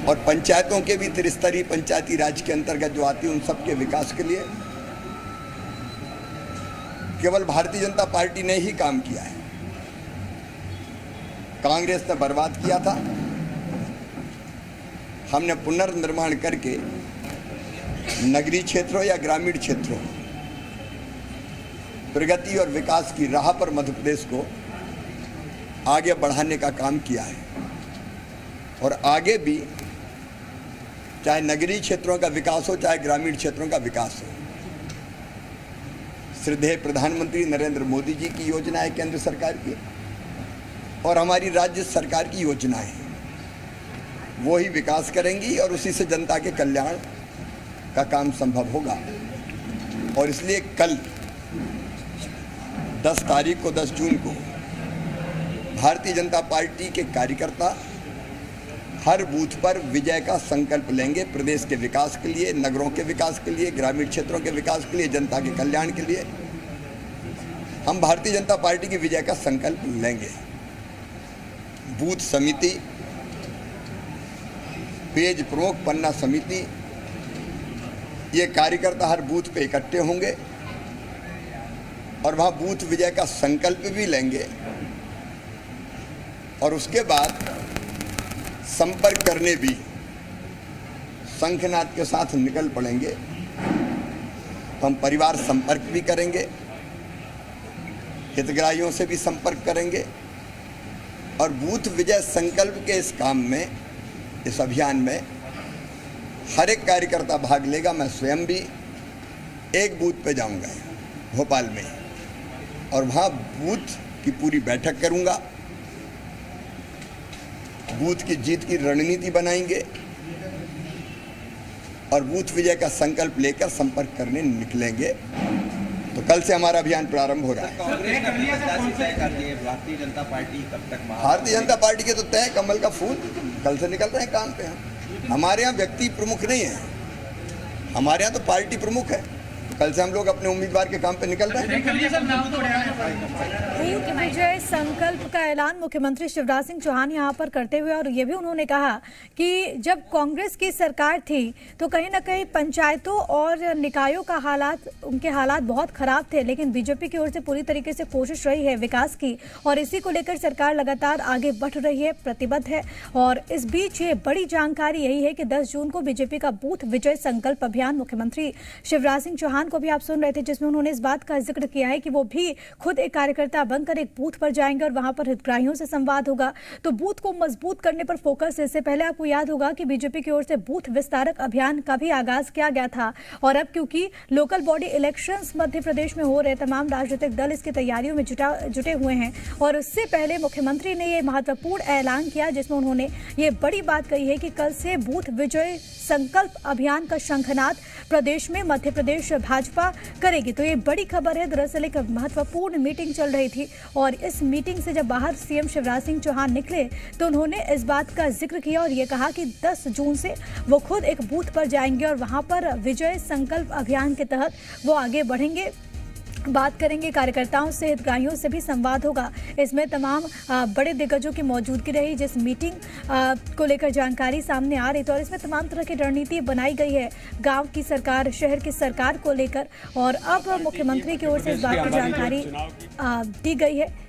और पंचायतों के भी त्रिस्तरीय पंचायती राज के अंतर्गत जो आती है उन सबके विकास के लिए केवल भारतीय जनता पार्टी ने ही काम किया है। कांग्रेस ने बर्बाद किया था, हमने पुनर्निर्माण करके नगरीय क्षेत्रों या ग्रामीण क्षेत्रों प्रगति और विकास की राह पर मध्य प्रदेश को आगे बढ़ाने का काम किया है। और आगे भी चाहे नगरीय क्षेत्रों का विकास हो चाहे ग्रामीण क्षेत्रों का विकास हो, श्रद्धेय प्रधानमंत्री नरेंद्र मोदी जी की योजना है, केंद्र सरकार की और हमारी राज्य सरकार की योजनाएं हैं, वो ही विकास करेंगी और उसी से जनता के कल्याण का काम संभव होगा। और इसलिए कल 10 तारीख को 10 जून को भारतीय जनता पार्टी के कार्यकर्ता हर बूथ पर विजय का संकल्प लेंगे, प्रदेश के विकास के लिए, नगरों के विकास के लिए, ग्रामीण क्षेत्रों के विकास के लिए, जनता के कल्याण के लिए हम भारतीय जनता पार्टी की विजय का संकल्प लेंगे। बूथ समिति, पेज प्रमुख, पन्ना समिति, ये कार्यकर्ता हर बूथ पे इकट्ठे होंगे और वहाँ बूथ विजय का संकल्प भी लेंगे और उसके बाद संपर्क करने भी शंखनाद के साथ निकल पड़ेंगे। तो हम परिवार संपर्क भी करेंगे, हितग्राहियों से भी संपर्क करेंगे और बूथ विजय संकल्प के इस काम में, इस अभियान में हर एक कार्यकर्ता भाग लेगा। मैं स्वयं भी एक बूथ पे जाऊंगा भोपाल में और वहाँ बूथ की पूरी बैठक करूंगा, बूथ की जीत की रणनीति बनाएंगे और बूथ विजय का संकल्प लेकर संपर्क करने निकलेंगे। तो कल से हमारा अभियान प्रारंभ हो रहा है। भारतीय जनता पार्टी कब तक? भारतीय जनता पार्टी के तो तय कमल का फूल, कल से निकल रहे हैं काम पे हम। हमारे यहाँ व्यक्ति प्रमुख नहीं है, हमारे यहाँ तो पार्टी प्रमुख है। तो कल से हम लोग अपने उम्मीदवार के काम पे निकल रहे हैं। बूथ विजय संकल्प का ऐलान मुख्यमंत्री शिवराज सिंह चौहान यहाँ पर करते हुए और ये भी उन्होंने कहा कि जब कांग्रेस की सरकार थी तो कहीं ना कहीं पंचायतों और निकायों का उनके हालात बहुत खराब थे, लेकिन बीजेपी की ओर से पूरी तरीके से कोशिश रही है विकास की और इसी को लेकर सरकार लगातार आगे बढ़ रही है, प्रतिबद्ध है। और इस बीच ये बड़ी जानकारी यही है कि 10 जून को बीजेपी का बूथ विजय संकल्प अभियान मुख्यमंत्री शिवराज सिंह चौहान को भी आप सुन रहे थे, जिसमें उन्होंने इस बात का जिक्र किया है कि वो भी खुद एक कार्यकर्ता बनकर एक बूथ पर जाएंगे और वहां पर हितग्राहियों से संवाद होगा। तो बूथ को मजबूत करने पर फोकस। इससे पहले आपको याद होगा कि बीजेपी की ओर से बूथ विस्तारक अभियान का भी आगाज किया गया था और अब क्योंकि local body elections Madhya Pradesh में हो रहे, तमाम राजनीतिक दल इसकी तैयारियों में जुटे हुए हैं और उससे पहले मुख्यमंत्री ने ये महत्वपूर्ण ऐलान किया जिसमें उन्होंने ये बड़ी बात कही है कि कल से बूथ विजय संकल्प अभियान का शंखनाद प्रदेश में मध्य प्रदेश भाजपा करेगी। तो ये बड़ी खबर है। दरअसल एक महत्वपूर्ण मीटिंग चल रही थी और इस मीटिंग से जब बाहर सीएम शिवराज सिंह चौहान निकले तो उन्होंने इस बात का जिक्र किया और ये कहा कि 10 जून से वो खुद एक बूथ पर जाएंगे और वहां पर विजय संकल्प अभियान के तहत वो आगे बढ़ेंगे, बात करेंगे, कार्यकर्ताओं से, हितग्राहियों से भी संवाद होगा। इसमें तमाम बड़े दिग्गजों की मौजूदगी रही जिस मीटिंग को लेकर जानकारी सामने आ रही थी और इसमें तमाम तरह की रणनीति बनाई गई है गांव की सरकार, शहर की सरकार को लेकर और अब मुख्यमंत्री की ओर से इस बात की जानकारी दी गई है